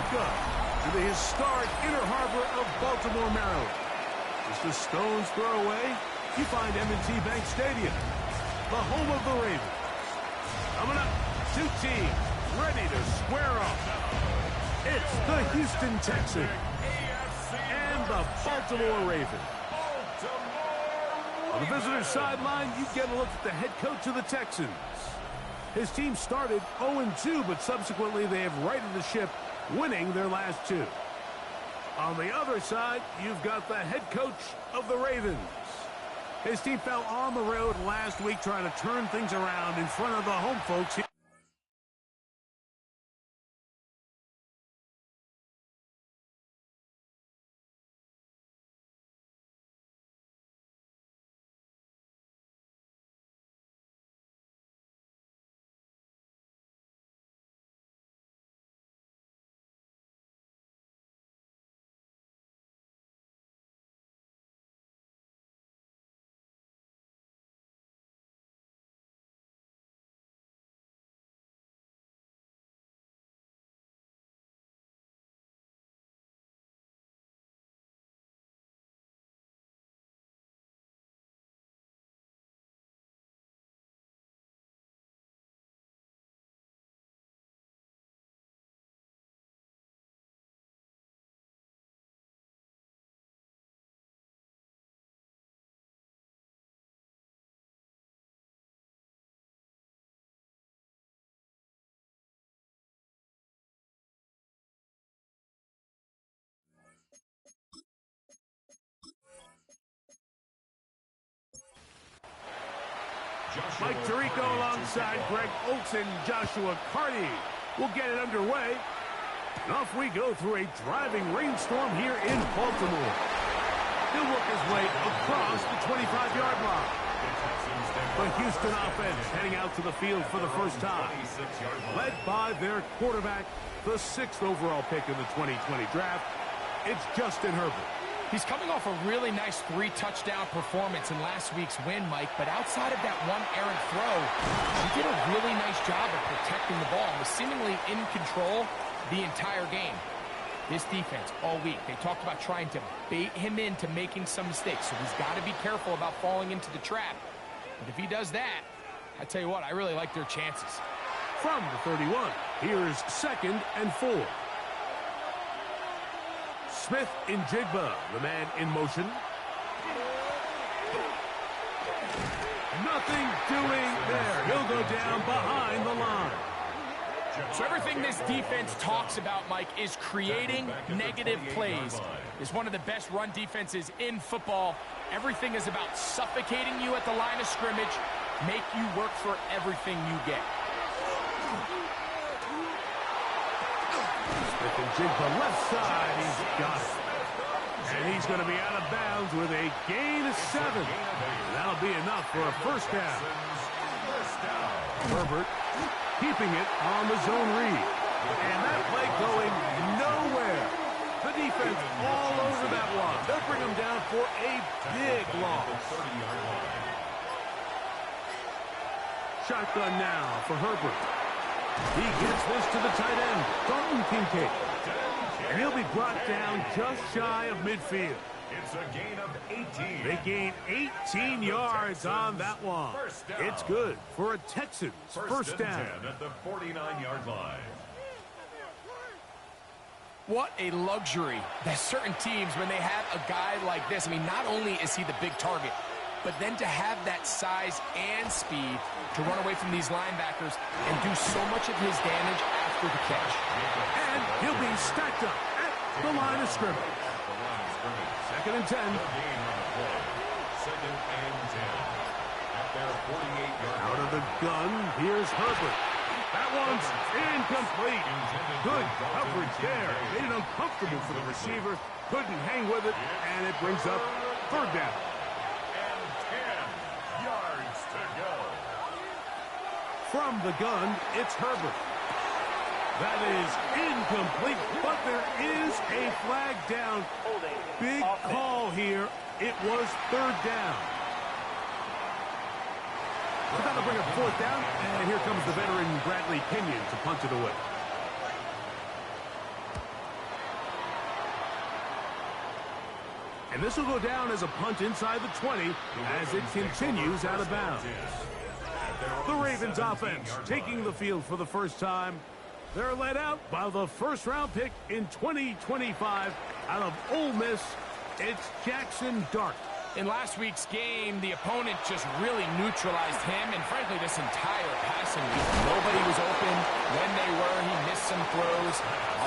Welcome to the historic Inner Harbor of Baltimore, Maryland. Just a stone's throw away, you find M&T Bank Stadium, the home of the Ravens. Coming up, two teams ready to square off. It's the Houston Texans and the Baltimore Ravens. On the visitor's sideline, you get a look at the head coach of the Texans. His team started 0-2, but subsequently they have righted the ship, winning their last two. On the other side, you've got the head coach of the Ravens. His team fell on the road last week trying to turn things around in front of the home folks here. Mike Tirico alongside Greg Olsen, Joshua Carty will get it underway. And off we go through a driving rainstorm here in Baltimore. He'll work his way across the 25-yard line. The Houston offense heading out to the field for the first time. Led by their quarterback, the 6th overall pick in the 2020 draft. It's Justin Herbert. He's coming off a really nice 3-touchdown performance in last week's win, Mike, but outside of that one errant throw, he did a really nice job of protecting the ball and was seemingly in control the entire game. This defense all week, they talked about trying to bait him into making some mistakes, so he's got to be careful about falling into the trap. But if he does that, I tell you what, I really like their chances. From the 31, here's 2nd and 4. Smith in Jigba, the man in motion. Nothing doing there. He'll go down behind the line. So everything this defense talks about, Mike, is creating negative plays. It's one of the best run defenses in football. Everything is about suffocating you at the line of scrimmage, make you work for everything you get. Smith and Jigba left side. He's got it. And he's going to be out of bounds with a gain of 7. And that'll be enough for a first down. Herbert keeping it on the zone read. And that play going nowhere. The defense all over that one. They'll bring him down for a big loss. Shotgun now for Herbert. He gets this to the tight end, Dalton Kincaid. And he'll be brought down just shy of midfield. It's a gain of 18. They gain 18 yards on that one. It's good for a Texans first down. 10 at the 49-yard line. What a luxury that certain teams, when they have a guy like this, I mean, not only is he the big target, but then to have that size and speed to run away from these linebackers and do so much of his damage after the catch. And he'll be stacked up at the line of scrimmage. 2nd and 10. Out of the gun, here's Herbert. That one's incomplete. Good coverage there. Made it uncomfortable for the receiver. Couldn't hang with it, and it brings up 3rd down. From the gun, it's Herbert. That is incomplete, but there is a flag down. Big call here. It was 3rd down. But that'll bring up 4th down, and here comes the veteran Bradley Pinion to punt it away. And this will go down as a punt inside the 20 as it continues out of bounds. The Ravens offense taking the field for the first time. They're led out by the first-round pick in 2025 out of Ole Miss. It's Jackson Dart. In last week's game, the opponent just really neutralized him, and frankly, this entire passing week. Nobody was open. When they were, he missed some throws.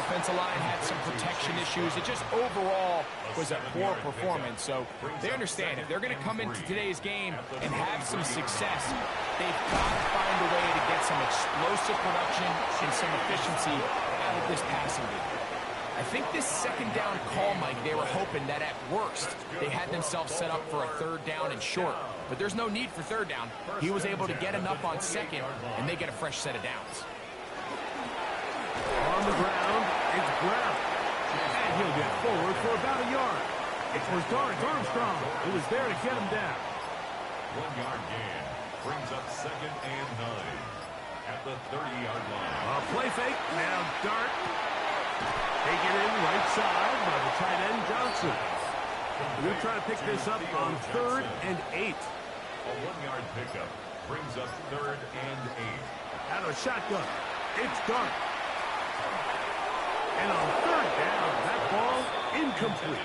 Offensive line had some protection issues. It just overall was a poor performance. So they understand if they're going to come into today's game and have some success, they've got to find a way to get some explosive production and some efficiency out of this passing game. I think this second down call, Mike, they were hoping that at worst they had themselves set up for a third down and short. But there's no need for third down. He was able to get enough on second, and they get a fresh set of downs. On the ground, it's Brown. And he'll get forward for about a yard. It was Dorrance Armstrong who was there to get him down. 1 yard gain brings up 2nd and 9 at the 30-yard line. A play fake. Now Dart. Taken in right side by the tight end Johnson. We'll try to pick this up on 3rd and 8. A 1-yard pickup brings up 3rd and 8. Out of shotgun. It's Dart. And on 3rd down, that ball incomplete.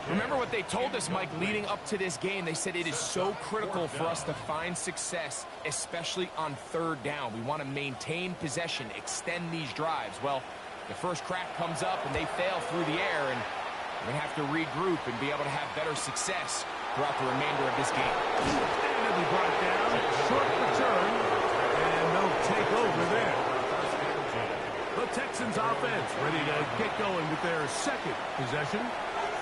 Remember what they told us, Mike, leading up to this game. They said it is so critical for us to find success, especially on 3rd down. We want to maintain possession, extend these drives. Well, the first crack comes up and they fail through the air, and we're going to have to regroup and be able to have better success throughout the remainder of this game. And it'll be brought down, short return, and no takeover there. The Texans offense ready to get going with their second possession.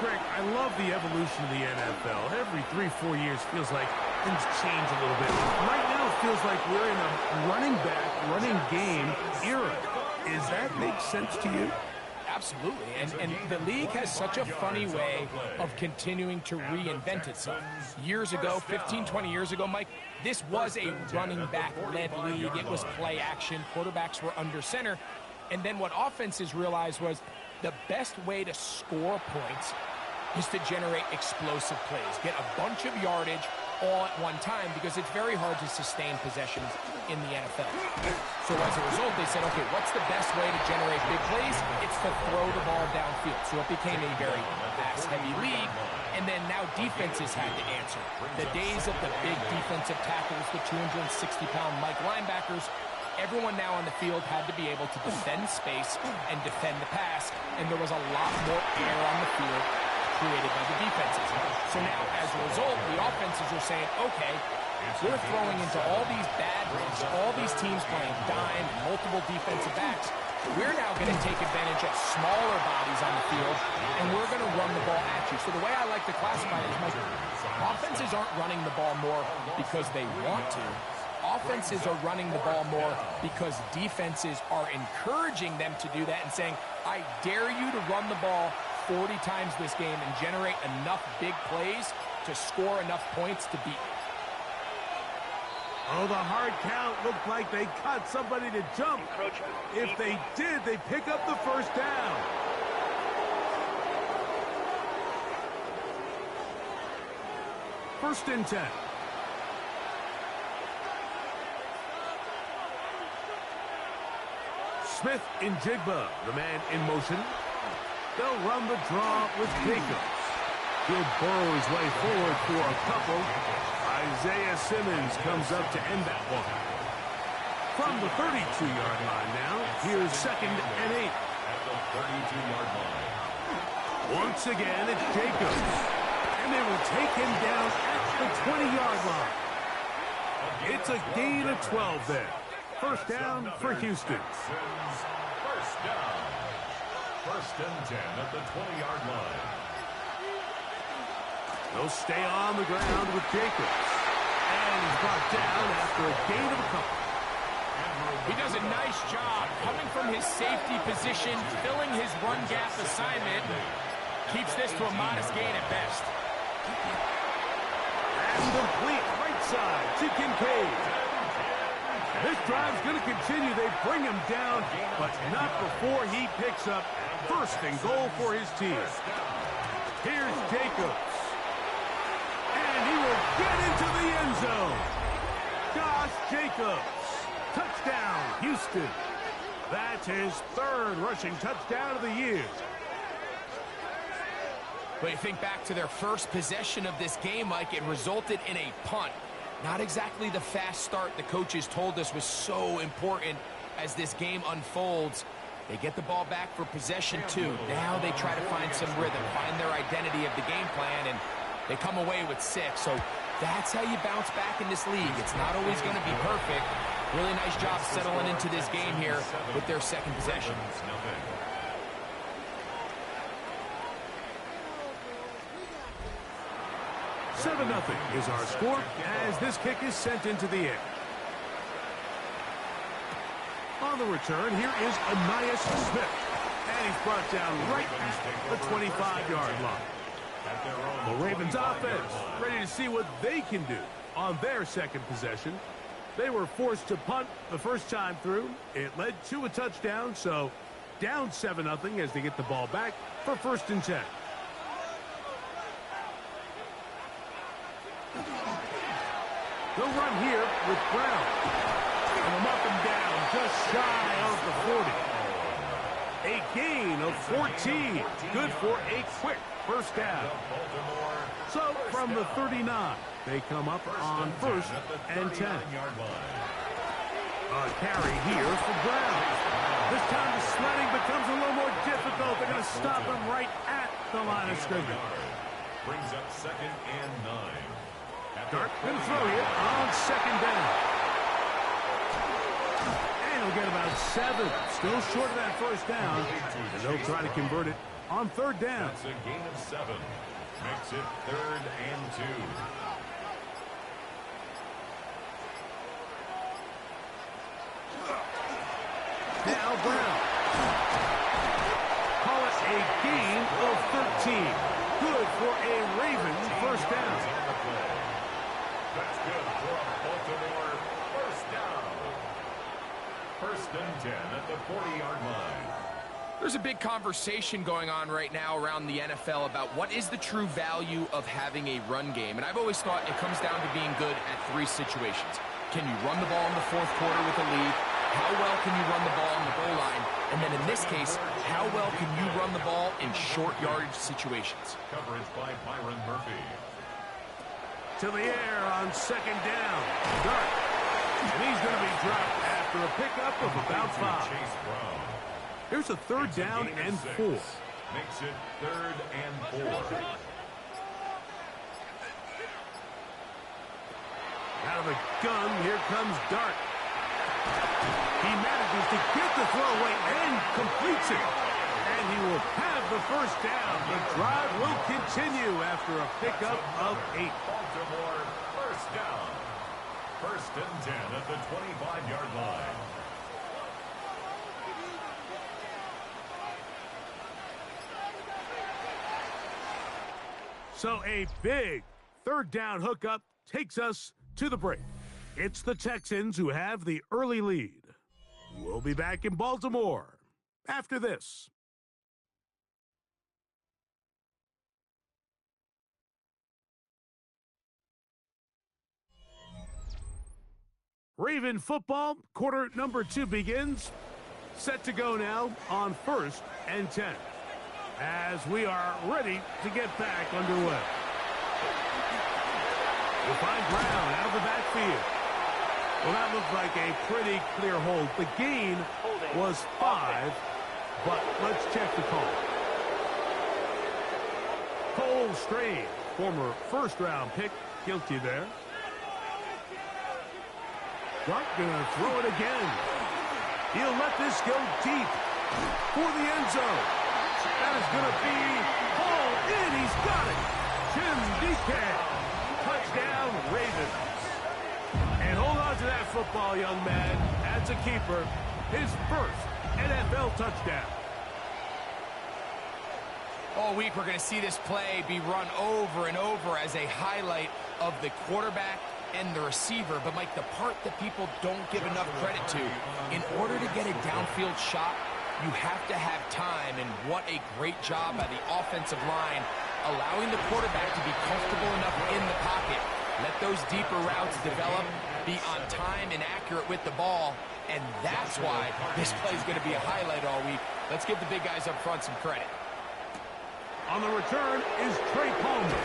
Greg, I love the evolution of the NFL. Every 3-4 years feels like things change a little bit. Right now it feels like we're in a running back, running game era. Does that make sense to you? Absolutely, and the league has such a funny way of continuing to reinvent itself. Years ago, 15, 20 years ago, Mike, this was a running back-led league. It was play action. Quarterbacks were under center. And then what offenses realized was the best way to score points is to generate explosive plays, get a bunch of yardage all at one time, because it's very hard to sustain possessions in the NFL. So as a result, they said, okay, what's the best way to generate big plays? It's to throw the ball downfield. So it became a very pass-heavy league, and then now defenses had to answer. The days of the big defensive tackles, the 260-pound Mike linebackers, everyone now on the field had to be able to defend space and defend the pass, and there was a lot more air on the field created by the defenses. So now, as a result, the offenses are saying, okay, we're throwing into all these bad runs, all these teams playing dime, multiple defensive backs. We're now going to take advantage of smaller bodies on the field, and we're going to run the ball at you. So the way I like to classify it is, Mike, offenses aren't running the ball more because they want to. Offenses are running the ball more because defenses are encouraging them to do that and saying, I dare you to run the ball 40 times this game and generate enough big plays to score enough points to beat. Oh, the hard count looked like they caught somebody to jump. If they did, they pick up the first down. First and 10. Smith and Jigba, the man in motion. They'll run the draw with Jacobs. He'll burrow his way forward for a couple. Isaiah Simmons comes up to end that one. From the 32-yard line now, here's 2nd and 8. At the 32-yard line. Once again, it's Jacobs. And they will take him down at the 20-yard line. It's a gain of 12 there. First down for Houston. First down. First and 10 at the 20-yard line. They'll stay on the ground with Jacobs. And he's brought down after a gain of a couple. He does a nice job coming from his safety position, filling his run gap assignment. Keeps this to a modest gain at best. And complete right side to Kincaid. This drive's going to continue. They bring him down, but not before he picks up first and goal for his team. Here's Jacobs. And he will get into the end zone. Josh Jacobs. Touchdown, Houston. That's his third rushing touchdown of the year. But you think back to their first possession of this game, Mike, it resulted in a punt. Not exactly the fast start the coaches told us was so important as this game unfolds. They get the ball back for possession 2. Now they try to find some rhythm, find their identity of the game plan, and they come away with 6. So that's how you bounce back in this league. It's not always going to be perfect. Really nice job settling into this game here with their second possession. 7-0 is our score as this kick is sent into the air. On the return, here is Anias Smith. And he's brought down right at the 25-yard line. The Ravens offense ready to see what they can do on their second possession. They were forced to punt the first time through. It led to a touchdown, so down 7-0 as they get the ball back for 1st and 10. They'll run here with Brown. And they'll mark him down just shy of the 40. A gain of 14. Good for a quick first down. So from the 39, they come up on 1st and 10. A carry here for Brown. This time the sledding becomes a little more difficult. They're going to stop him right at the line of scrimmage. Brings up 2nd and 9. Dart going to throw it on 2nd down. And he'll get about 7. Still short of that first down. And they'll try to convert it on 3rd down. That's a gain of 7. Makes it 3rd and 2. Now Brown. Call it a gain of 13. Good for a Ravens first down. That's good for a Baltimore first down. 1st and 10 at the 40-yard line. There's a big conversation going on right now around the NFL about what is the true value of having a run game. And I've always thought it comes down to being good at 3 situations. Can you run the ball in the 4th quarter with a lead? How well can you run the ball on the goal line? And then in this case, how well can you run the ball in short yardage situations? Coverage by Byron Murphy. To the air on 2nd down. Dart. And he's going to be dropped after a pickup of about 5. Chase Brown. Here's a 3rd down and 4. Makes it 3rd and 4. Out of the gun, here comes Dart. He manages to get the throw away and completes it. And he will have the first down. The drive will continue after a pickup of 8. Baltimore first down. 1st and 10 at the 25-yard line. So a big 3rd down hookup takes us to the break. It's the Texans who have the early lead. We'll be back in Baltimore after this. Raven football, quarter number 2 begins. Set to go now on 1st and 10. As we are ready to get back underway. We'll find Brown out of the backfield. Well, that looked like a pretty clear hold. The gain was 5, but let's check the call. Cole Strain, former 1st-round pick, guilty there. Dart gonna throw it again. He'll let this go deep for the end zone. That is gonna be hauled in. He's got it. Jim DK. Touchdown, Ravens. And hold on to that football, young man. That's a keeper. His first NFL touchdown. All week we're going to see this play be run over and over as a highlight of the quarterback and the receiver. But, Mike, the part that people don't give enough credit to, in order to get a downfield shot, you have to have time. And what a great job by the offensive line allowing the quarterback to be comfortable enough in the pocket. Let those deeper routes develop, be on time and accurate with the ball, and that's why this play is going to be a highlight all week. Let's give the big guys up front some credit. On the return is Trey Palmer.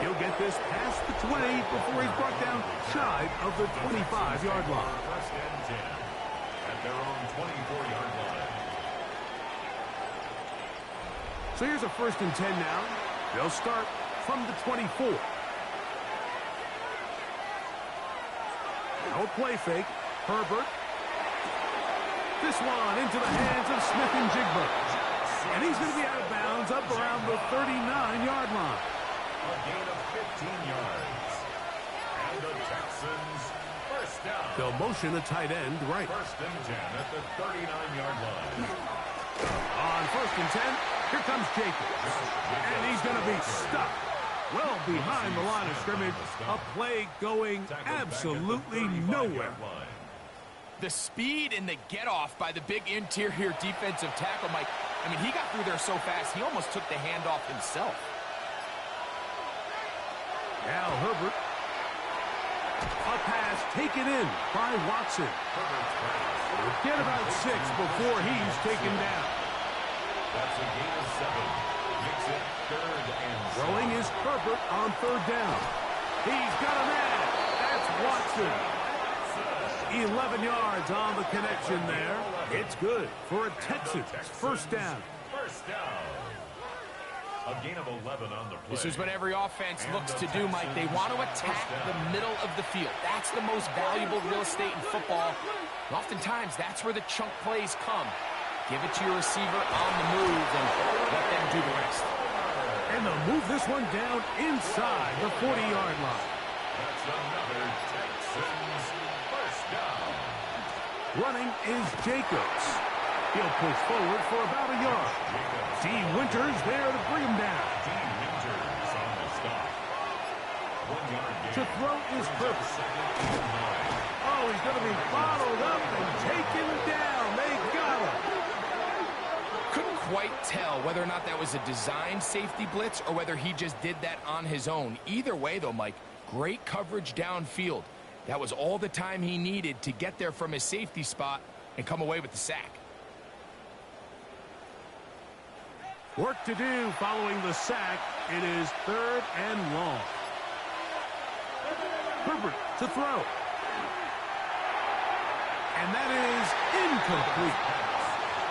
He'll get this past the 20 before he's brought down shy of the 25-yard line. First and 10 at their own 24-yard line. So here's a first and 10 now. They'll start from the 24. No play fake. Herbert. This one into the hands of Smith and Jigba. And he's going to be out of bounds up around the 39-yard line. A gain of 15 yards. And the Texans first down. They'll motion a tight end right. First and 10 at the 39-yard line. On first and 10, here comes Jacobs. And he's going to be stuck well behind the line of scrimmage. A play going absolutely nowhere. The speed and the get-off by the big interior defensive tackle, Mike. I mean, he got through there so fast, he almost took the handoff himself. Now Herbert. A pass taken in by Watson. We'll get about 6 before he's taken down. That's a gain of 7. Makes it third and Throwing is Herbert on third down. He's got a man. That's Watson. 11 yards on the connection there. It's good for a Texans first down. First down. A gain of 11 on the play. This is what every offense looks to do, Mike. They want to attack the middle of the field. That's the most valuable real estate in football. And oftentimes, that's where the chunk plays come. Give it to your receiver on the move and let them do the rest. And they'll move this one down inside the 40-yard line. That's another Texans first down. Running is Jacobs. He'll push forward for about a yard. D. Winters there to bring him down. D. Winters on the stop. 1 yard gain. To throw is Herbert. Oh, he's going to be bottled up and taken down. They got him. Couldn't quite tell whether or not that was a designed safety blitz or whether he just did that on his own. Either way, though, Mike, great coverage downfield. That was all the time he needed to get there from his safety spot and come away with the sack. Work to do following the sack. It is third and long. Herbert to throw. And that is incomplete.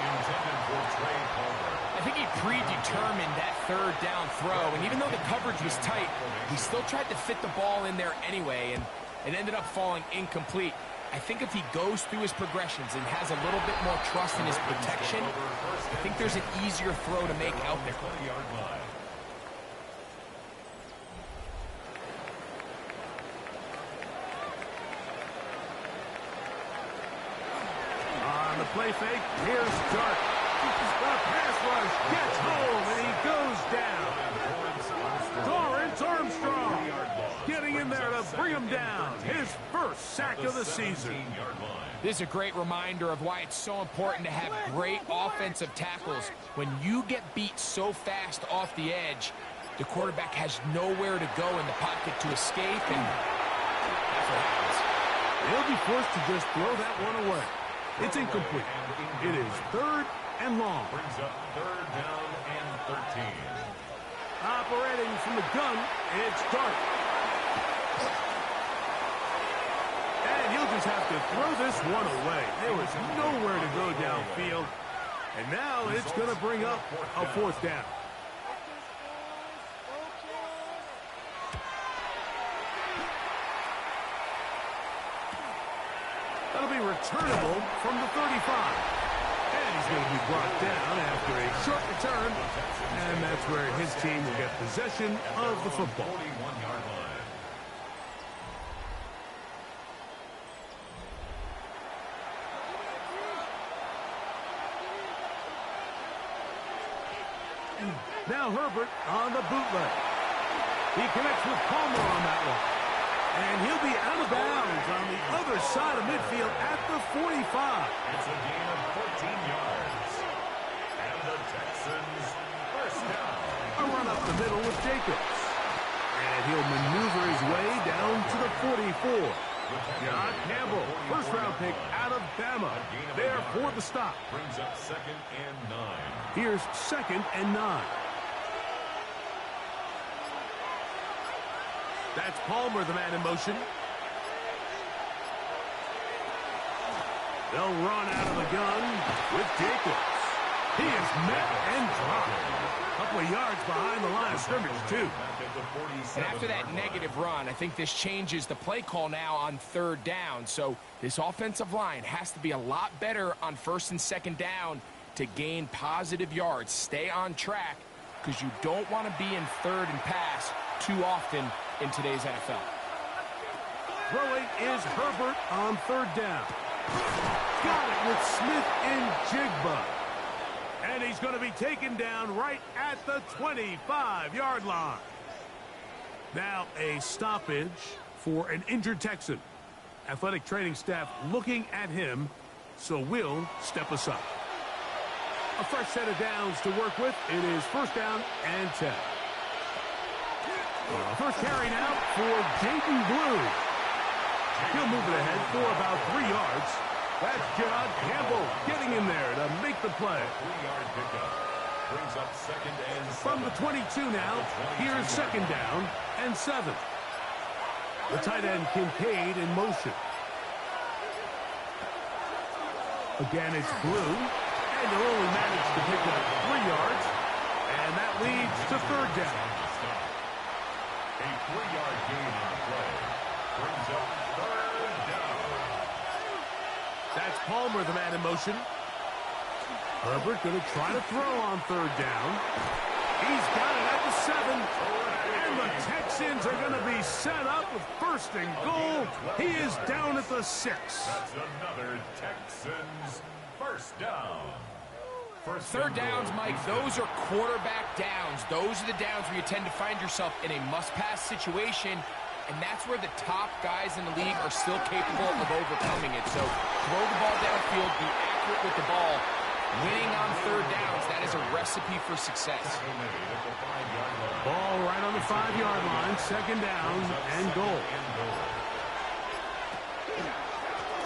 Intended for Trey Palmer. I think he predetermined that third down throw, and even though the coverage was tight, he still tried to fit the ball in there anyway, and it ended up falling incomplete. I think if he goes through his progressions and has a little bit more trust in his protection, I think there's an easier throw to make out there. 20-yard line. On the play fake, here's Dart. The pass rush gets home, and he goes down. Torrance Armstrong getting in there to bring him down. His first sack of the season. This is a great reminder of why it's so important to have great offensive tackles. When you get beat so fast off the edge, the quarterback has nowhere to go in the pocket to escape, and that's what happens. He'll be forced to just throw that one away. It's incomplete. It is third and long. Brings up third down and 13. Operating from the gun, it's Dart. And he'll just have to throw this one away. There was nowhere to go downfield. And now it's going to bring up a fourth down. That'll be returnable from the 35. And he's going to be brought down after a short return. And that's where his team will get possession of the football. 41-yard line. Now Herbert on the bootleg. He connects with Palmer on that one. And he'll be out of bounds on the other side of midfield at the 45. It's a gain of 14 yards. And the Texans first down. Jacobs. And he'll maneuver his way down to the 44. John Campbell, first-round pick out of Bama, there for the stop. Brings up 2nd and 9. Here's 2nd and 9. That's Palmer, the man in motion. They'll run out of the gun with Jacobs. He is met and dropped. A couple of yards behind the line of scrimmage, too. And after that negative run, I think this changes the play call now on 3rd down. So this offensive line has to be a lot better on 1st and 2nd down to gain positive yards. Stay on track because you don't want to be in 3rd and pass too often in today's NFL. Throwing is Herbert on 3rd down. Got it with Smith and Jigba. And he's going to be taken down right at the 25-yard line. Now a stoppage for an injured Texan. Athletic training staff looking at him, so we'll step aside. A fresh set of downs to work with. It is 1st down and 10. First carry now for Jaden Blue. He'll move it ahead for about 3 yards. That's John Campbell getting in there to make the play. 3-yard pickup. Brings up 2nd and 7. From the 22 now, here's 2nd down and 7. The tight end Kincaid in motion. Again, it's Blue. And they'll only manage to pick up 3 yards. And that leads to 3rd down. A 3-yard gain on the play. Brings up 3rd down. That's Palmer, the man in motion. Herbert going to try to throw on 3rd down. He's got it at the 7. And the Texans are going to be set up with 1st and goal. He is down at the 6. That's another Texans 1st down. 3rd downs, Mike, those are quarterback downs. Those are the downs where you tend to find yourself in a must-pass situation, and that's where the top guys in the league are still capable of overcoming it. So throw the ball downfield, be accurate with the ball. Winning on 3rd downs, that is a recipe for success. Ball right on the 5-yard line, 2nd down and goal.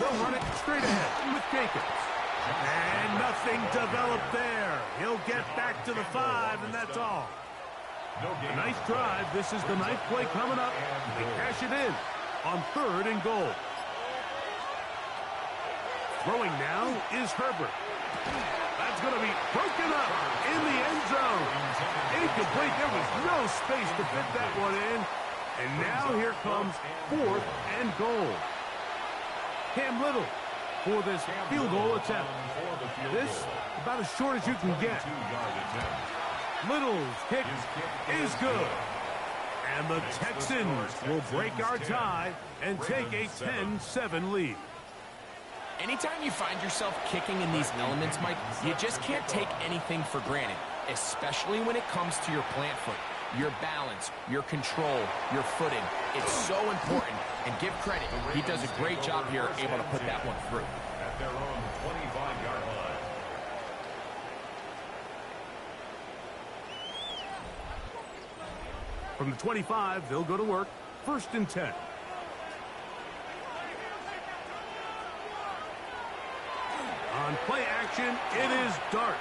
They'll run it straight ahead with Jacobs. And nothing developed there. He'll get back to the 5, and that's all. A nice drive. This is the 9th play coming up. They cash it in on 3rd and goal. Throwing now is Herbert. That's going to be broken up in the end zone. Incomplete. There was no space to fit that one in. And now here comes 4th and goal. Cam Little for this field goal attempt. This about as short as you can get. Little's kick is good. And the Texans will break our tie and take a 10-7 lead. Anytime you find yourself kicking in these elements, Mike, you just can't take anything for granted, especially when it comes to your plant foot, your balance, your control, your footing. It's so important, and give credit. He does a great job here able to put that one through. At their own 25-yard line. From the 25, they'll go to work. 1st and 10. On play action, it is Dart.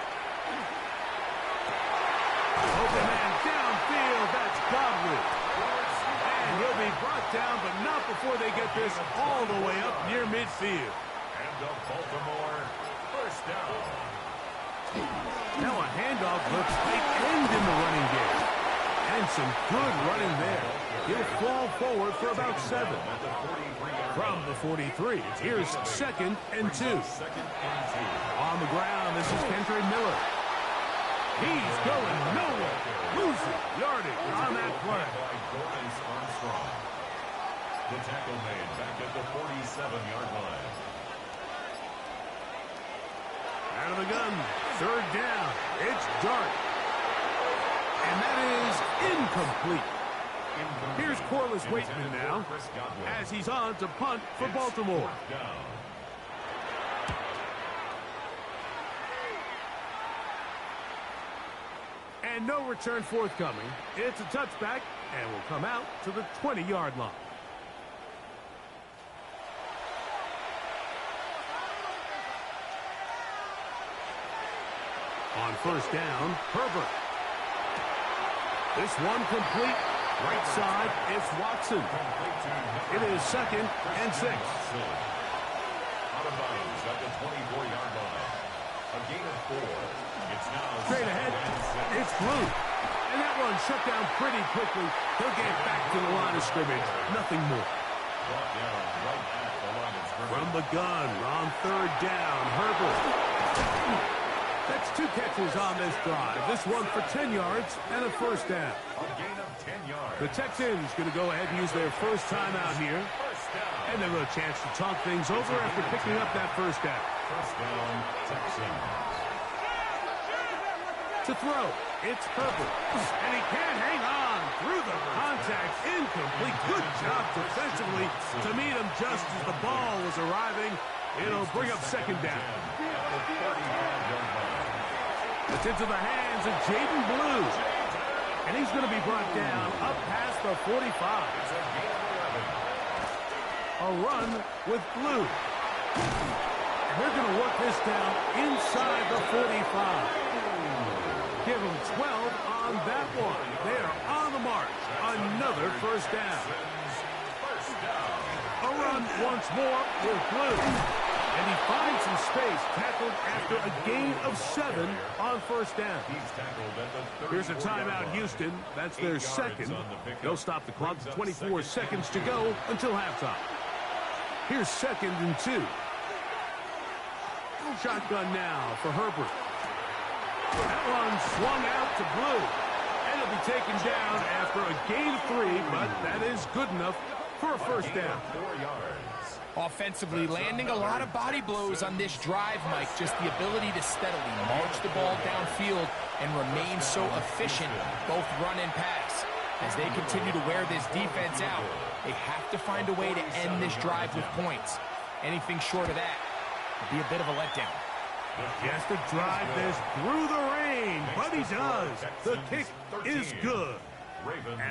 Open man downfield, that's Godwin. And he'll be brought down, but not before they get this all the way up near midfield. And the Baltimore 1st down. Now a handoff looks tight end in the running game. And some good running there. He'll fall forward for about 7. From the 43, here's 2nd and 2. On the ground, this is Kendra Miller. He's going nowhere. Losing yardage on that play. The tackle made back at the 47-yard line. Out of the gun, 3rd down. It's Dart. And that is incomplete. Here's Corliss Waitman now as he's on to punt for Baltimore. And no return forthcoming. It's a touchback and will come out to the 20-yard line. On first down, Herbert. This one complete. Right side, it's Watson. It is 2nd and 6. Out of bounds at the 24-yard line. A gain of 4. It's now straight ahead. It's Blue. And that one shut down pretty quickly. He'll get back to the line of scrimmage. Nothing more. From the gun on third down, Herbert. That's 2 catches on this drive. This one for 10 yards and a first down. A gain of 10 yards. The Texans going to go ahead and use their first time out here. And they'll have a chance to talk things over after picking up that first down. First down, Texans. To throw, it's Herbert. And he can't hang on through the contact. Incomplete. Good job defensively to meet him just as the ball was arriving. It'll bring up second down. It's into the hands of Jaden Blue. And he's going to be brought down up past the 45. A run with Blue. And they're going to work this down inside the 45. Give them 12 on that one. They're on the march. Another first down. A run once more with Blue. And he finds some space, tackled after a gain of 7 on first down. Here's a timeout, Houston. That's their second. They'll stop the clock. 24 seconds to go until halftime. Here's 2nd and 2. Shotgun now for Herbert. That one swung out to Blue. And it'll be taken down after a gain of 3, but that is good enough for a first down. 4 yards. Offensively, landing a lot of body blows on this drive, Mike. Just the ability to steadily march the ball downfield and remain so efficient, both run and pass. As they continue to wear this defense out, they have to find a way to end this drive with points. Anything short of that would be a bit of a letdown. He has to drive this through the rain, but he does. The kick is good.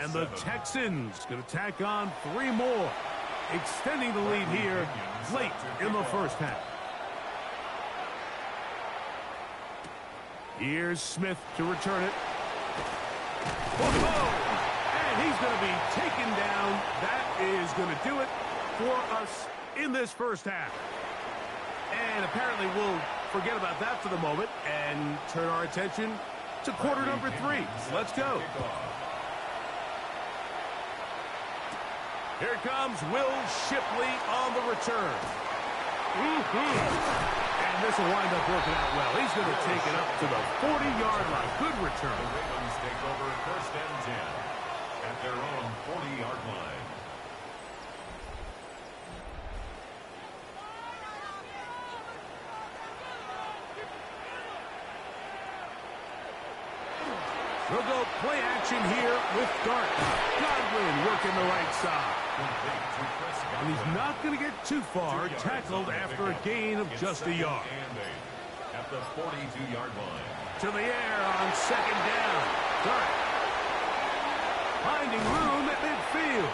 And the Texans going to tack on 3 more. Extending the lead here late in the first half. Here's Smith to return it. Whoa! And he's going to be taken down. That is going to do it for us in this first half. And apparently we'll forget about that for the moment and turn our attention to quarter number 3. Let's go. Here comes Will Shipley on the return. And this will wind up working out well. He's going to take it up to the 40-yard line. Good return. The Ravens take over first and 10 at their own 40-yard line. We'll go play action here with Dart. Godwin working the right side. And he's not going to get too far. Tackled after a gain of just a yard. At the 42-yard line. To the air on second down. Dart. Finding room at midfield.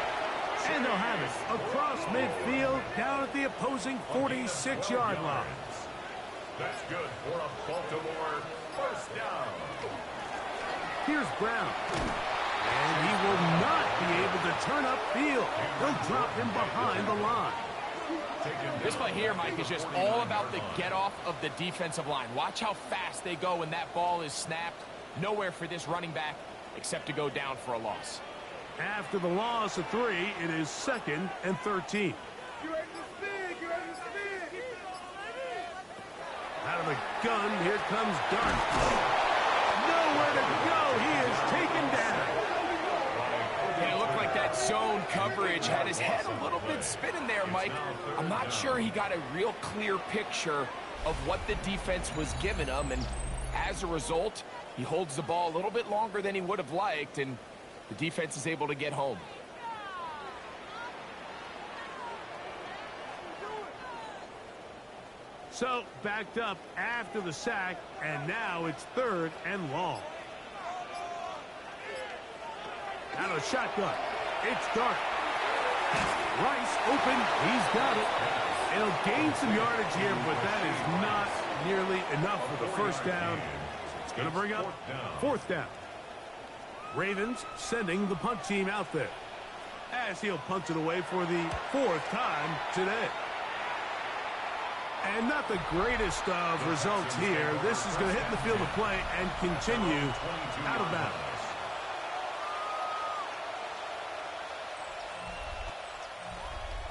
And they'll have it across midfield down at the opposing 46-yard line. That's good for a Baltimore first down. Here's Brown. And he will not be able to turn upfield. They'll drop him behind the line. This play here, Mike, is just all about the get-off of the defensive line. Watch how fast they go when that ball is snapped. Nowhere for this running back except to go down for a loss. After the loss of 3, it is 2nd and 13. Out of the gun, here comes Dart. Nowhere to go. He is taken down. Yeah, it looked like that zone coverage had his head a little bit spinning there, Mike. I'm not sure he got a real clear picture of what the defense was giving him, and as a result, he holds the ball a little bit longer than he would have liked, and the defense is able to get home. So, backed up after the sack, and now it's 3rd and long. Out of the shotgun. It's Dart. Rice open. He's got it. It'll gain some yardage here, but that is not nearly enough for the first down. It's going to bring up fourth down. Ravens sending the punt team out there, as he'll punt it away for the fourth time today. And not the greatest of results here. This is going to hit the field of play and continue out of bounds.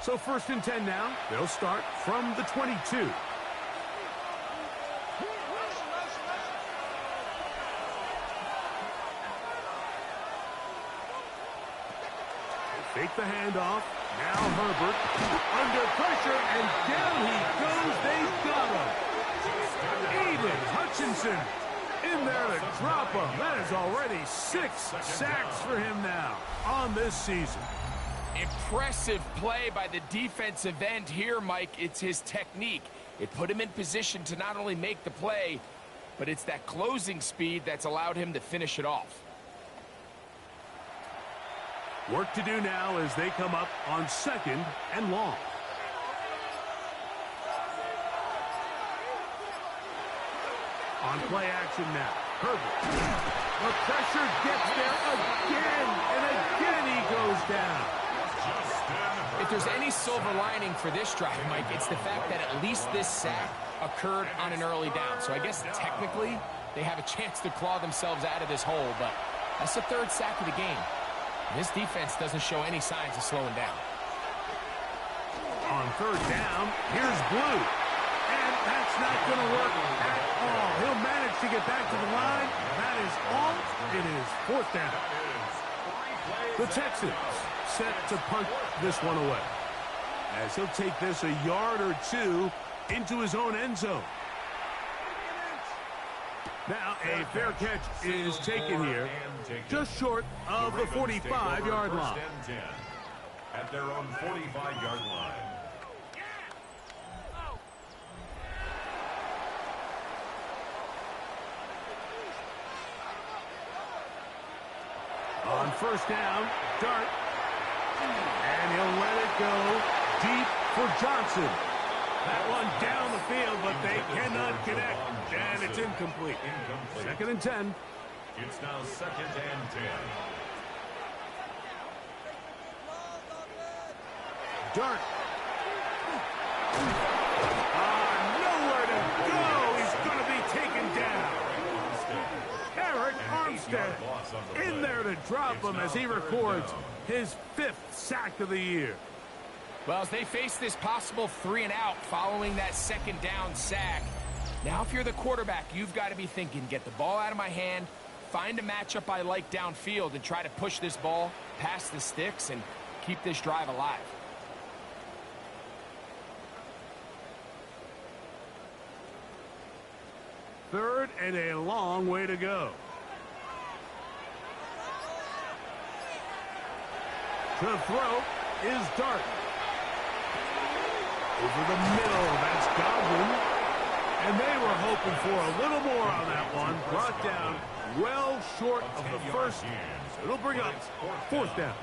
So 1st and 10 now. They'll start from the 22. Take the handoff. Now Herbert under pressure, and down he goes. They've got him. Aiden Hutchinson in there to drop him. That is already 6 sacks for him now on this season. Impressive play by the defensive end here, Mike. It's his technique. It put him in position to not only make the play, but it's that closing speed that's allowed him to finish it off. Work to do now as they come up on 2nd and long. On play action now. Herbert. The pressure gets there again, and again he goes down. If there's any silver lining for this drive, Mike, it's the fact that at least this sack occurred on an early down. So I guess technically they have a chance to claw themselves out of this hole, but that's the 3rd sack of the game. This defense doesn't show any signs of slowing down. On 3rd down, here's Blue. And that's not going to work at all. He'll manage to get back to the line. That is all. It is 4th down. The Texans set to punt this one away, as he'll take this a yard or 2 into his own end zone. Now a fair catch is taken here, just short of the 45-yard line. At their own 45-yard line. On 1st down, Dart. And he'll let it go deep for Johnson. That one down the field, but they cannot connect. And it's incomplete. 2nd and 10. It's now 2nd and 10. Dart. Nowhere to go. He's going to be taken down. Eric Armstead in there to drop him as he records his 5th sack of the year. Well, as they face this possible 3-and-out following that 2nd down sack, now if you're the quarterback, you've got to be thinking, get the ball out of my hand, find a matchup I like downfield, and try to push this ball past the sticks and keep this drive alive. Third and a long way to go. To throw is Dart. Over the middle, that's Godwin. And they were hoping for a little more on that one. Brought down well short of the first. It'll bring up 4th down.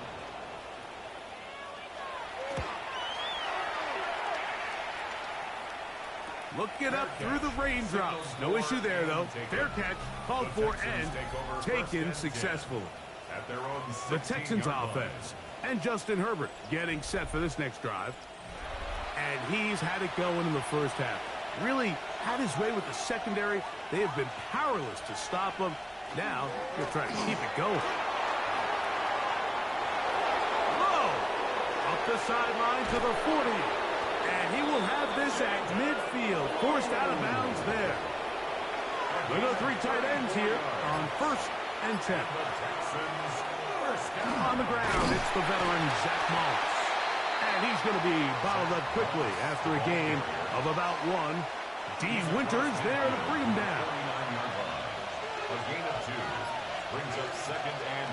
Looking up through the raindrops. No issue there, though. Fair catch, called for, and taken successfully. The Texans offense. And Justin Herbert getting set for this next drive. And he's had it going in the first half. Really had his way with the secondary. They have been powerless to stop him. Now, he'll try to keep it going. Low! Up the sideline to the 40. And he will have this at midfield. Forced out of bounds there. We go 3 tight ends here on 1st and 10. On the ground, it's the veteran Zach Moss. And he's going to be bottled up quickly after a game of about 1. D. Winters there to bring him down. A gain of 2 brings up 2nd and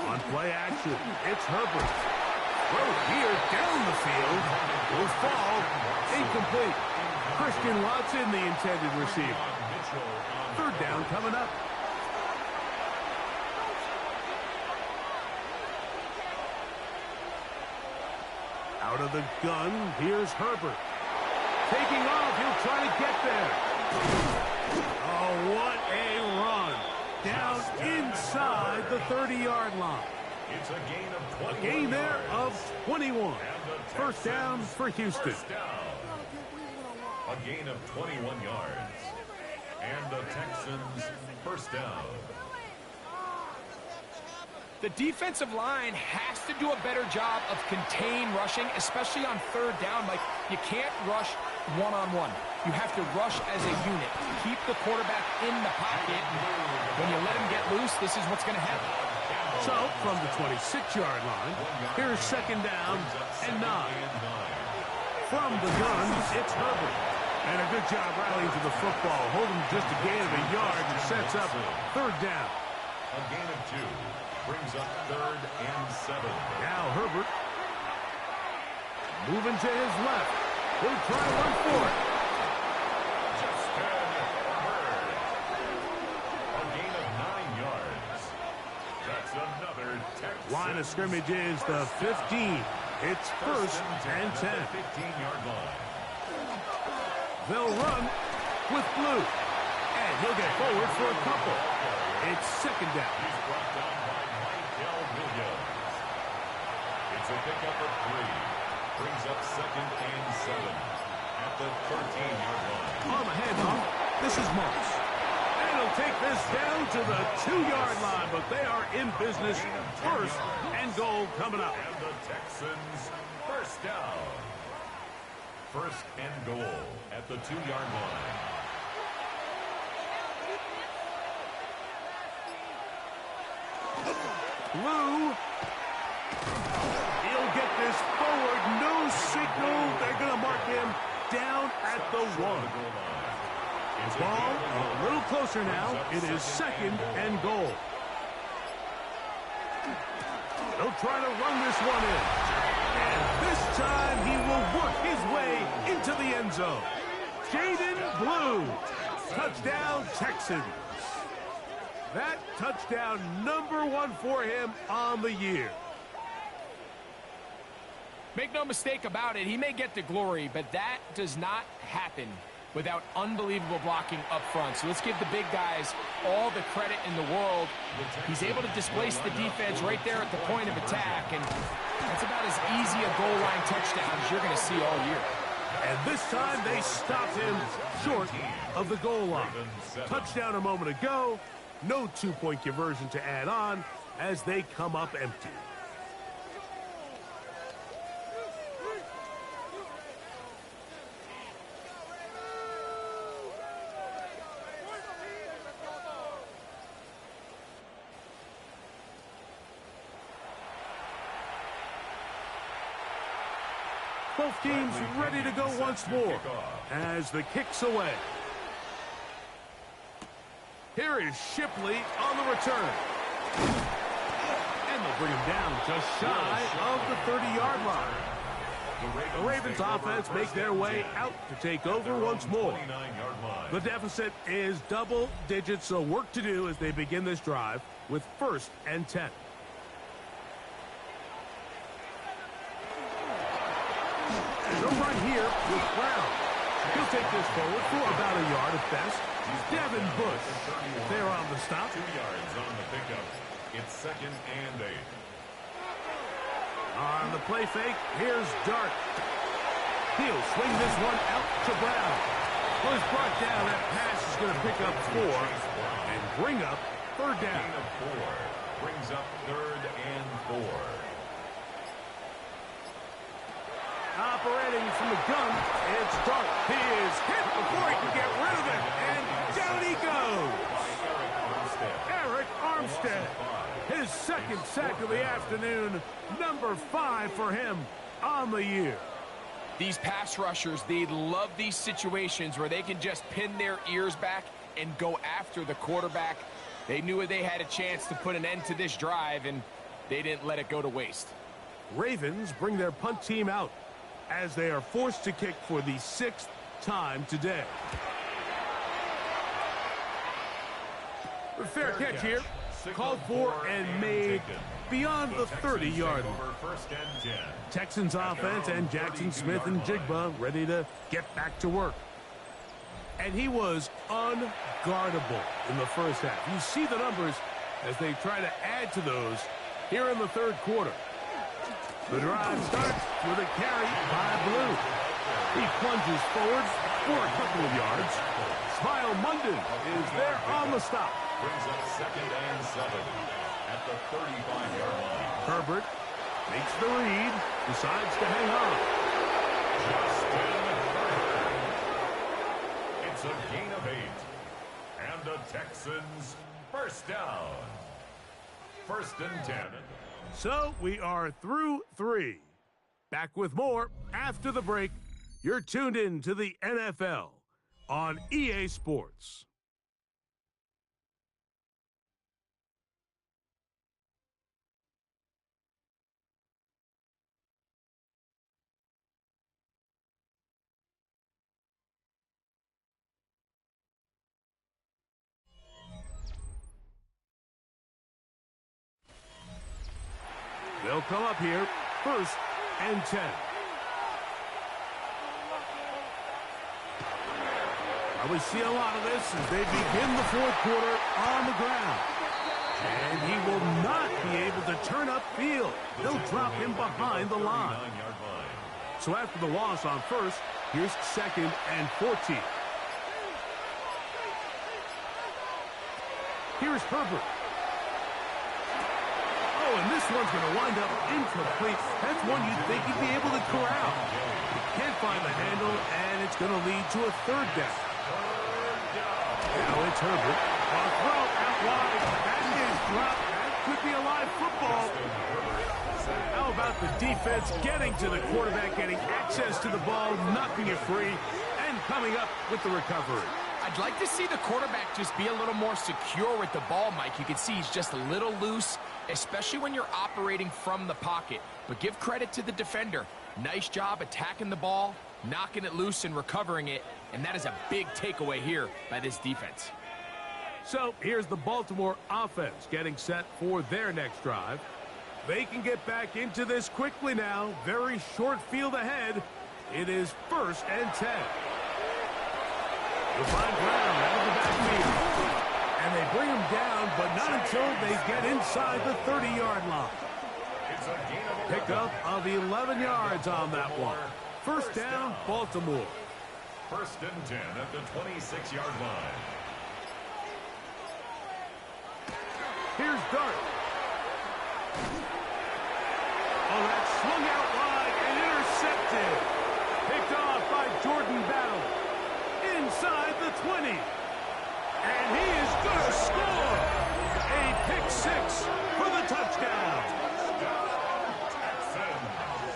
8. On play action, it's Herbert. Throw here down the field. Will fall. Incomplete. Christian Watson, the intended receiver. 3rd down coming up. Out of the gun, here's Herbert. Taking off, he'll try to get there. Oh, what a run. Down inside the 30-yard line. It's a gain of 21 A gain there yards. of 21. First down for Houston. First down. A gain of 21 yards. And the Texans first down. The defensive line has to do a better job of contain rushing, especially on third down. Like, you can't rush one-on-one. You have to rush as a unit. Keep the quarterback in the pocket. When you let him get loose, this is what's going to happen. So, from the 26-yard line, here's second down and 9. From the gun, it's Herbert. And a good job rallying to the football. Holding just a gain of a yard and sets up third down. A gain of 2 brings up 3rd and 7. Now Herbert moving to his left. He'll try one for it. Justin Herbert. A gain of 9 yards. That's another Texans. Line of scrimmage is the 15. It's first and 10. 15-yard line. They'll run with Blue. And he'll get forward for a couple. It's second down. He's brought down by Michael Williams. It's a pickup of 3. Brings up 2nd and 7 at the 13-yard line. On the handoff, this is Moss. And he'll take this down to the 2-yard line, but they are in business. First and goal coming up. And the Texans first down. First and goal at the 2-yard line. Blue. He'll get this forward. No signal. They're going to mark him down at the 1. Ball a little closer now. It is second and goal. He'll try to run this one in. And this time he will work his way into the end zone. Jaden Blue. Touchdown, Texans. That touchdown number 1 for him on the year. Make no mistake about it, he may get the glory, but that does not happen without unbelievable blocking up front. So let's give the big guys all the credit in the world. He's able to displace the defense right there at the point of attack, and that's about as easy a goal line touchdown as you're going to see all year. And this time they stopped him short of the goal line. Touchdown a moment ago. No 2-point conversion to add on as they come up empty. Both teams ready to go once more as the kick's away. Here is Shipley on the return. And they'll bring him down just shy of the 30-yard line. The Ravens offense make their way out to take over once more. The deficit is double digits, so work to do as they begin this drive with first and 10. And they'll run here with Brown. He'll take this forward for about a yard at best. Devin Bush there on the stop. 2 yards on the pickup. It's 2nd and 8. On the play fake, here's Dart. He'll swing this one out to Brown. Well, he's brought down. That pass is going to pick up 4 and bring up third down. Gain of 4 brings up 3rd and 4. Operating from the gun, it's Dart. He is hit before he can get rid of it, and down he goes. Eric Armstead, his second sack of the afternoon, number 5 for him on the year. These pass rushers, they love these situations where they can just pin their ears back and go after the quarterback. They knew they had a chance to put an end to this drive, and they didn't let it go to waste. Ravens bring their punt team out as they are forced to kick for the 6th time today. Fair catch here. called for and made beyond the 30-yard line. Texans offense and Jackson Smith and Jigba ready to get back to work. And he was unguardable in the first half. You see the numbers as they try to add to those here in the third quarter. The drive starts with a carry by Blue. He plunges forward for a couple of yards. Smile Munden is there on the stop. Brings up 2nd and 7 at the 35-yard line. Herbert makes the read, decides to hang on. Justin Herbert. It's a gain of 8. And the Texans first down. 1st and 10. So we are through 3. Back with more after the break. You're tuned in to the NFL on EA Sports. They'll come up here, 1st and 10. We see a lot of this as they begin the fourth quarter on the ground. And he will not be able to turn upfield. They'll drop him behind the line. So after the loss on 1st, here's 2nd and 14. Here's Herbert. Oh, and this one's going to wind up incomplete. That's one you'd think he'd be able to corral. He can't find the handle, and it's going to lead to a 3rd down. Now it's Herbert. A throw out wide. That is dropped. That could be a live football. How about the defense getting to the quarterback, getting access to the ball, knocking it free, and coming up with the recovery? I'd like to see the quarterback just be a little more secure with the ball, Mike. You can see he's just a little loose, especially when you're operating from the pocket. But give credit to the defender. Nice job attacking the ball, knocking it loose and recovering it. And that is a big takeaway here by this defense. So here's the Baltimore offense getting set for their next drive. They can get back into this quickly now. Very short field ahead. It is 1st and 10. They'll find Brown out of the backfield. And they bring him down, but not until they get inside the 30-yard line. Pickup of 11 yards on that one. 1st down, Baltimore. 1st and 10 at the 26-yard line. Here's Dart. Oh, that swung out wide and intercepted. Picked off by Jordan Battle. Inside the 20. And he is going to score. A pick 6 for the touchdown.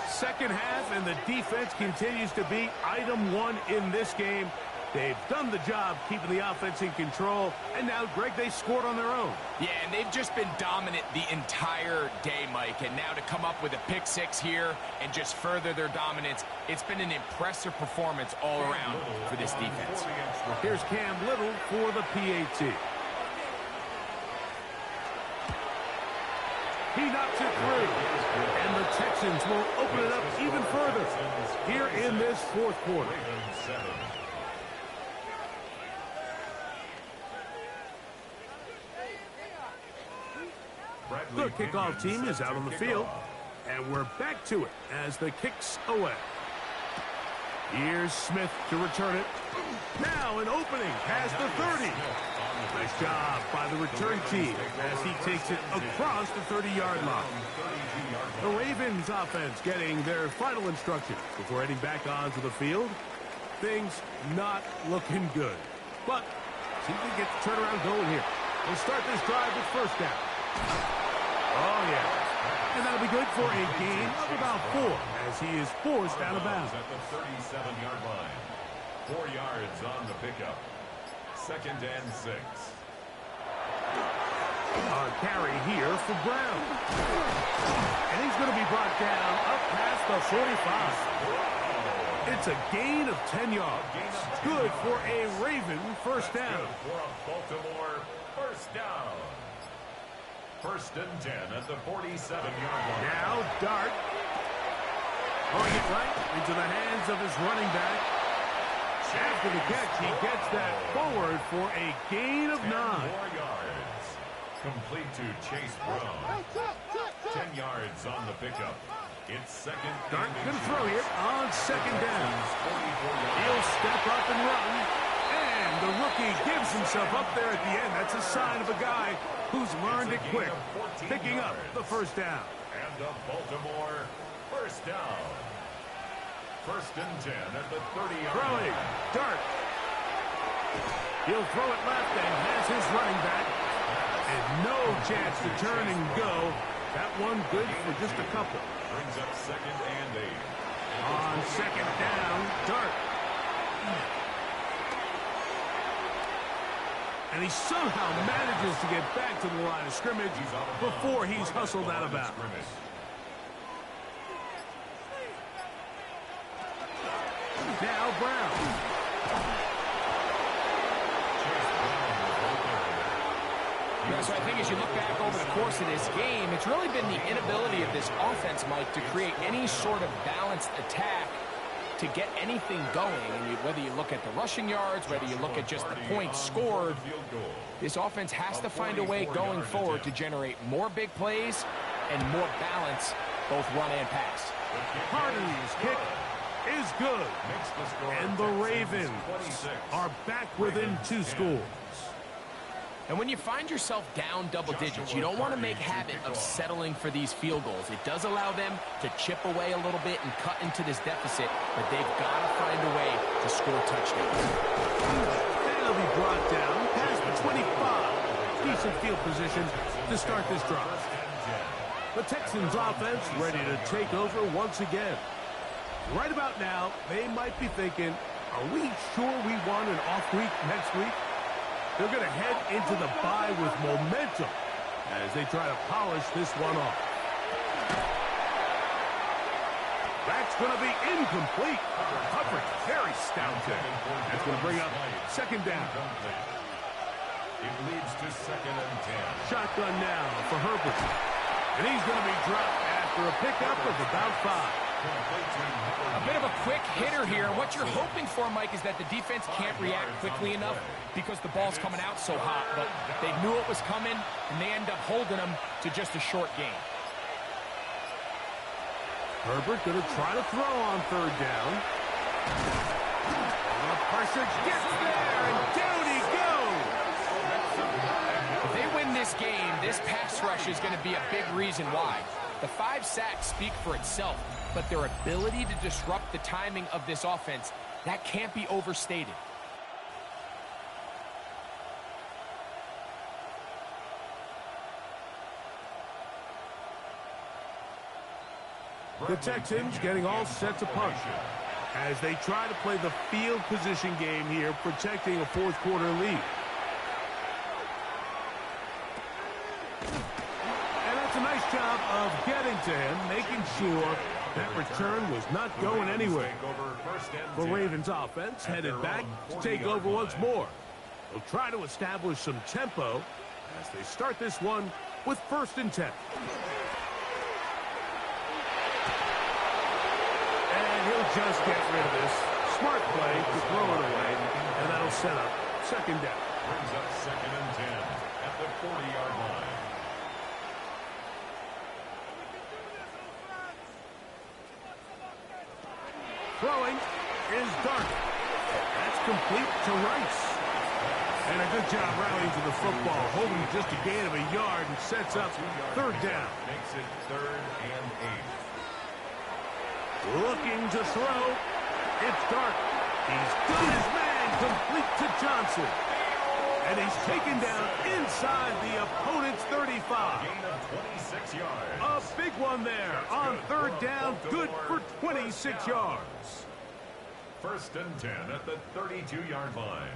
Second half, and the defense continues to be item 1 in this game. They've done the job keeping the offense in control, and now, Greg, they scored on their own. Yeah, and they've just been dominant the entire day, Mike. And now to come up with a pick 6 here and just further their dominance, it's been an impressive performance all around for this defense. Here's Cam Little for the PAT. He knocks it through, and the Texans will open it up even further here in this fourth quarter. The kickoff team is out on the field, and we're back to it as the kick's away. Here's Smith to return it. Now an opening past the 30. Nice job by the return team as he takes it across the 30-yard line. The Ravens offense getting their final instructions before heading back onto the field. Things not looking good. But see if we get the turnaround going here. We'll start this drive with 1st down. Oh, yeah. And that'll be good for a gain of about 4 as he is forced out of bounds. At the 37-yard line. 4 yards on the pickup. 2nd and 6. A carry here for Brown. And he's going to be brought down up past the 45. It's a gain of 10 yards. Good for a Raven 1st down. For a Baltimore 1st down. First and 10 at the 47-yard line. Now, Dart. Throwing it right into the hands of his running back. After the catch, he gets that forward for a gain of 9. 10 more yards. Complete to Chase Brown. 10 yards on the pickup. It's second. Dart can throw it on second down. He'll step up and run. And the rookie gives himself up there at the end. That's a sign of a guy who's learned it quick, picking up the first down. And the Baltimore first down. First and 10 at the 30-yard Throwing. line. Dart. He'll throw it left and has his running back. And no chance to turn and go. That one good for just a couple. Brings up second and 8. On second down, Dart. And he somehow manages to get back to the line of scrimmage before he's hustled out of bounds. Now Brown. So I think as you look back over the course of this game, it's really been the inability of this offense, Mike, to create any sort of balanced attack to get anything going. And whether you look at the rushing yards, whether you look at just the points scored, this offense has to find a way going forward to generate more big plays and more balance, both run and pass. Hardy's kick is good. And the Ravens are back within 2 scores. And when you find yourself down double digits, you don't want to make habit of settling for these field goals. It does allow them to chip away a little bit and cut into this deficit, but they've got to find a way to score touchdowns. And he'll be brought down past the 25. Decent field position to start this drive. The Texans offense ready to take over once again. Right about now, they might be thinking, are we sure we want an off week next week? They're going to head into the bye with momentum as they try to polish this one off. That's going to be incomplete. Coverage very stout there. That's going to bring up second down. It leads to second and 10. Shotgun now for Herbert. And he's going to be dropped after a pickup of about 5. A bit of a quick hitter here. What you're hoping for, Mike, is that the defense can't react quickly enough because the ball's coming out so hot. But they knew it was coming, and they end up holding them to just a short gain. Herbert going to try to throw on third down. And the pressure gets there, and down he goes. If they win this game, this pass rush is going to be a big reason why. The 5 sacks speak for itself, but their ability to disrupt the timing of this offense, that can't be overstated. The Texans getting all set to punt as they try to play the field position game here, protecting a fourth quarter lead. And that's a nice job of getting to him, making sure that return was not going anywhere. The Ravens offense headed back to take over once more. They'll try to establish some tempo as they start this one with first and 10. And he'll just get rid of this. Smart play to throw it away, and that'll set up second down. Brings up second and 10 at the 40-yard line. Throwing is Dart. That's complete to Rice. And a good job rallying to the football, holding just a gain of a yard and sets up third down. Makes it third and 8. Looking to throw. It's Dart. He's got his man complete to Johnson. And he's taken down inside the opponent's 35. Gain of 26 yards. A big one there on third down. Good for 26 yards. First and 10 at the 32-yard line.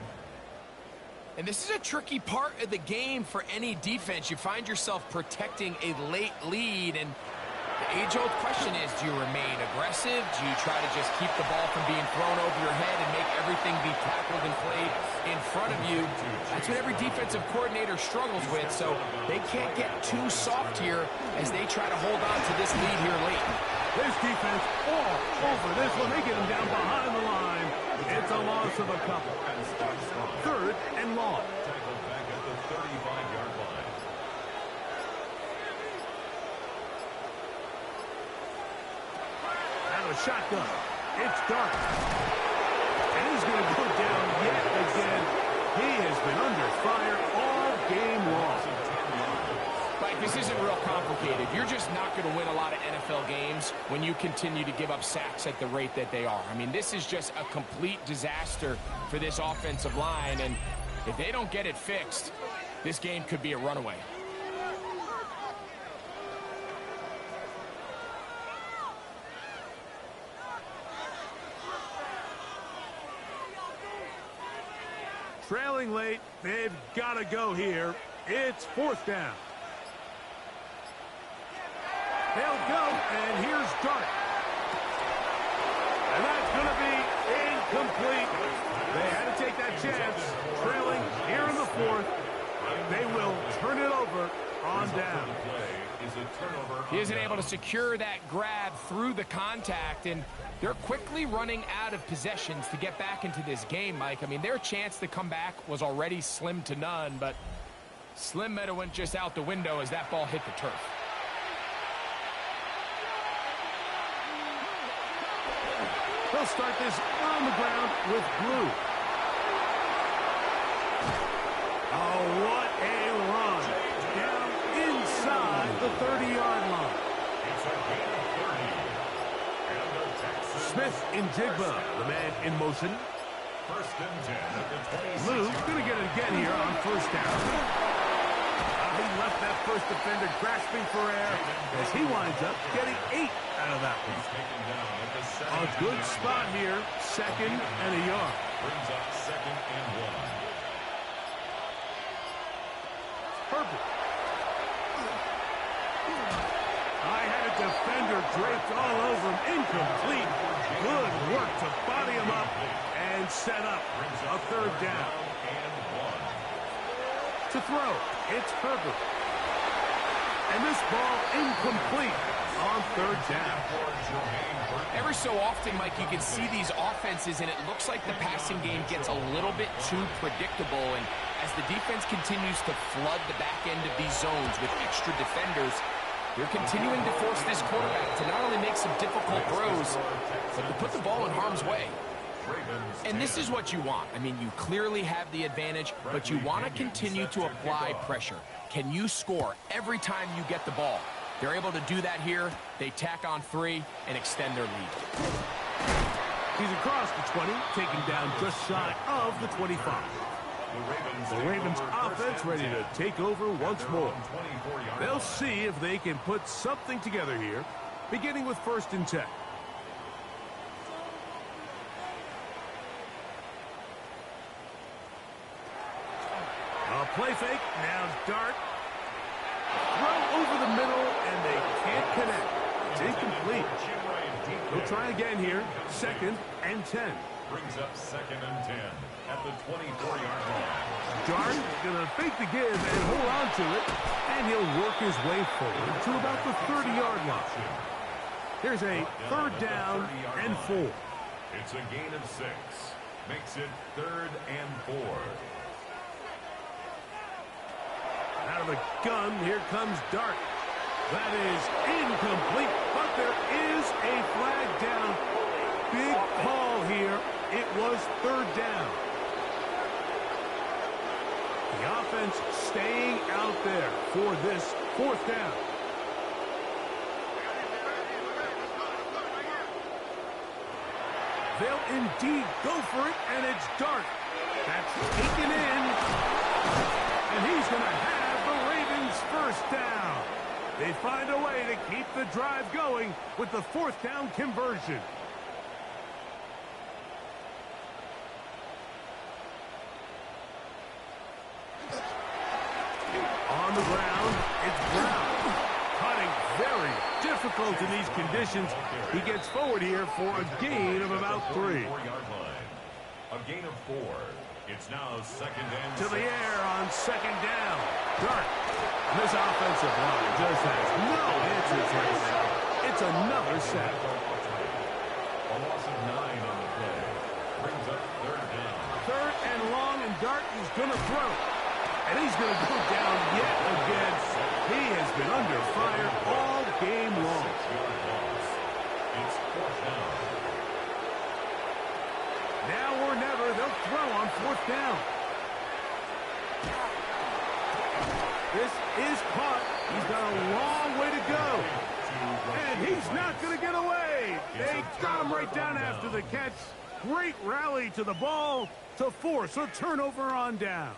And this is a tricky part of the game for any defense. You find yourself protecting a late lead, and age-old question is, do you remain aggressive? Do you try to just keep the ball from being thrown over your head and make everything be tackled and played in front of you? That's what every defensive coordinator struggles with, so they can't get too soft here as they try to hold on to this lead here late. This defense all over this one. They get him down behind the line. It's a loss of a couple. 3rd and long. Tackled back at the 35-yard line. Out of shotgun. It's dark. And he's going to go down yet again. He has been under fire all game long. Mike, this isn't real complicated. You're just not going to win a lot of NFL games when you continue to give up sacks at the rate that they are. I mean, this is just a complete disaster for this offensive line, and if they don't get it fixed, this game could be a runaway. Trailing late, they've got to go here. It's 4th down. They'll go, and here's Dart. And that's going to be incomplete. They had to take that chance. Trailing here in the 4th. They will turn it over on down. He isn't able to secure that grab through the contact, and they're quickly running out of possessions to get back into this game, Mike. I mean, their chance to come back was already slim to none, but slim might have went just out the window as that ball hit the turf. They'll start this on the ground with Blue. Oh, what a run. Down inside the 30-yard line. Smith in Jigba, the man in motion. 1st and 10 at the 26. Blue going to get it again here on 1st down. He left that first defender grasping for air as he winds up getting 8 out of that one. A good spot here, 2nd and a yard. Brings up 2nd and 1. Perfect. I had a defender draped all over him. Incomplete. Good work to body him up and set up a 3rd down. To throw, it's Herbert. And this ball incomplete on 3rd down. Every so often, Mike, you can see these offenses, and it looks like the passing game gets a little bit too predictable. And as the defense continues to flood the back end of these zones with extra defenders, they're continuing to force this quarterback to not only make some difficult throws, but to put the ball in harm's way. And this is what you want. I mean, you clearly have the advantage, but you want to continue to apply pressure. Can you score every time you get the ball? They're able to do that here. They tack on 3 and extend their lead. He's across the 20, taking down just shy of the 25. The Ravens offense ready to take over once more. They'll see if they can put something together here, beginning with 1st and 10. A play fake, now Dart. Throw over the middle, and they can't connect. It's incomplete. They'll try again here, 2nd and 10. Brings up 2nd and 10 at the 24-yard line. Dart going to fake the give and hold on to it, and he'll work his way forward to about the 30-yard line. Here's a 3rd down and 4. It's a gain of 6. Makes it 3rd and 4. Out of the gun, here comes Dart. That is incomplete, but there is a flag down. Big call here. It was 3rd down. The offense staying out there for this 4th down. They'll indeed go for it, and it's Dart. That's taken in, and he's going to have the Ravens 1st down. They find a way to keep the drive going with the 4th down conversion. On the ground, it's Brown. Cutting very difficult difficult in these conditions. He gets forward here for a gain of about 3. A gain of 4. It's now second and to 6. the air on second down. Dart. This offensive line just has no answers right now. It's another sack. A loss of 9 on the play. Brings up third down. Third and long, and Dart is going to throw. And he's going to go down yet again. He has been under fire all game long. 6-yard loss. It's fourth down. Now or never, they'll throw on fourth down. This is caught. He's got a long way to go. And he's not going to get away. They got him right down after the catch. Great rally to the ball to force a turnover on downs.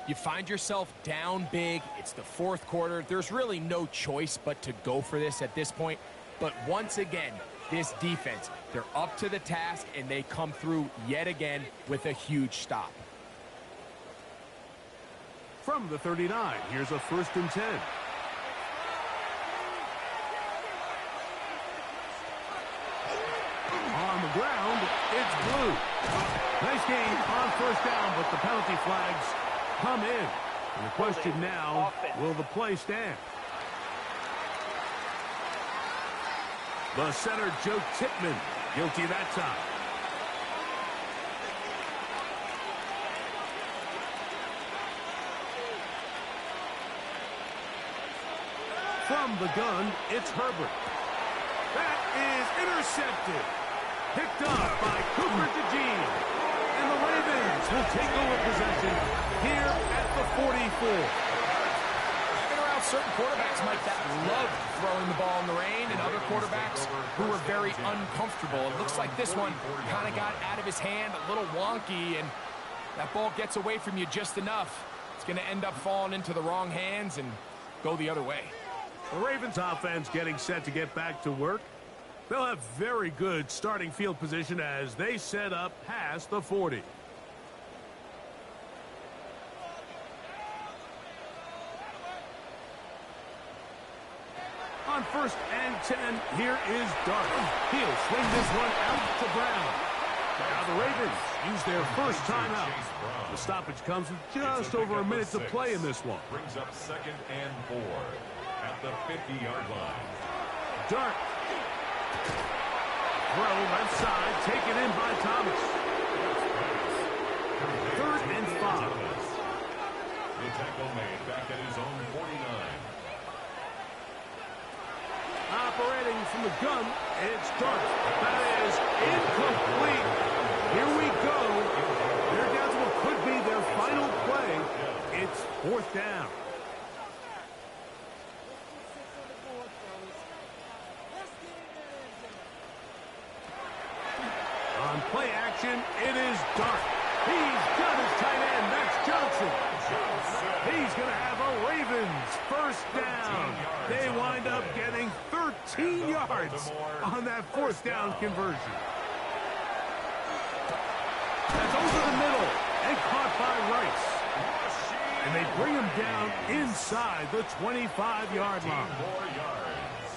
You find yourself down big. It's the fourth quarter. There's really no choice but to go for this at this point. But once again, this defense, they're up to the task, and they come through yet again with a huge stop. From the 39, here's a 1st and 10. On the ground, it's Blue. Nice game on first down, but the penalty flags come in. And the question now, will the play stand? The center, Joe Tippmann, guilty that time. From the gun, it's Herbert. That is intercepted. Picked up by Cooper DeJean. And the Ravens will take over possession here at the 44. Been around certain quarterbacks, Mike, that love throwing the ball in the rain, and other quarterbacks who are very uncomfortable. It looks like this one kind of got out of his hand, a little wonky, and that ball gets away from you just enough. It's going to end up falling into the wrong hands and go the other way. The Ravens offense getting set to get back to work. They'll have very good starting field position as they set up past the 40. On 1st and 10, here is Dart. He'll swing this one out to Brown. Now the Ravens use their first timeout. The stoppage comes with just over a minute to play in this one. Brings up 2nd and 4 at the 50-yard line. Dart. Throw left side, taken in by Thomas. 3rd and 5. The tackle made back at his own 49. Operating from the gun, it's Dart. That is incomplete. Here we go. They're down to what could be their final play. It's 4th down. On play action, it is Dart. He's got his tight end. That's Johnson. He's going to have a Ravens first down. They wind up getting 13 yards on that 4th down conversion. That's over the middle and caught by Rice. And they bring him down inside the 25-yard line. 4 yards.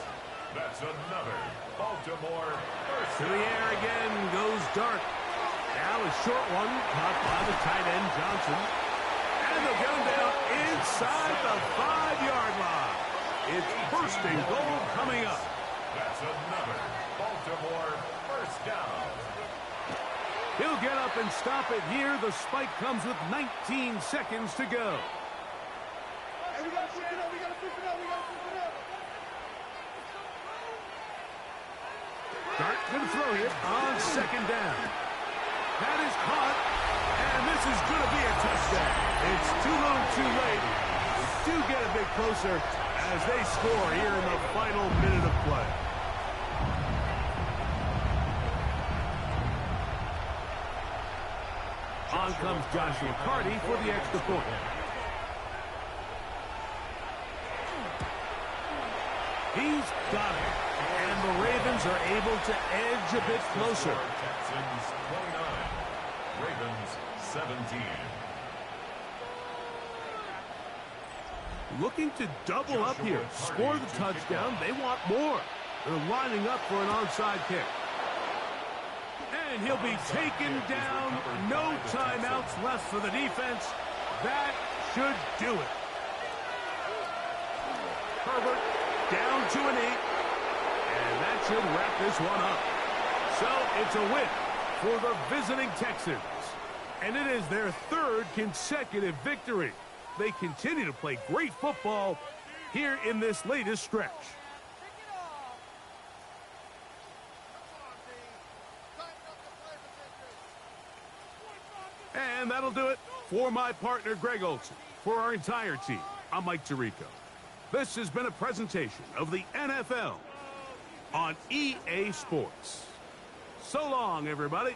That's another Baltimore first. To the air again goes Dart. Now a short one caught by the tight end Johnson. And they'll get him down inside the 5-yard line. It's 1st and goal coming up. That's another Baltimore first down. He'll get up and stop it here. The spike comes with 19 seconds to go. Hey, we gotta push it up, we gotta push it up, we gotta push it up. Dart going to throw here on 2nd down. That is caught, and this is going to be a touchdown. It's too little too late. Do get a bit closer as they score here in the final minute of play. On comes Joshua Carty for the extra point. He's got it. And the Ravens are able to edge a bit closer. Texans 29, Ravens 17. Looking to double up here. Score the touchdown. They want more. They're lining up for an onside kick. And he'll be taken down. No timeouts left for the defense. That should do it. Herbert down to a knee. And that should wrap this one up. So it's a win for the visiting Texans. And it is their third consecutive victory. They continue to play great football here in this latest stretch. And that'll do it for my partner, Greg Olsen. For our entire team, I'm Mike Tirico. This has been a presentation of the NFL on EA Sports. So long, everybody.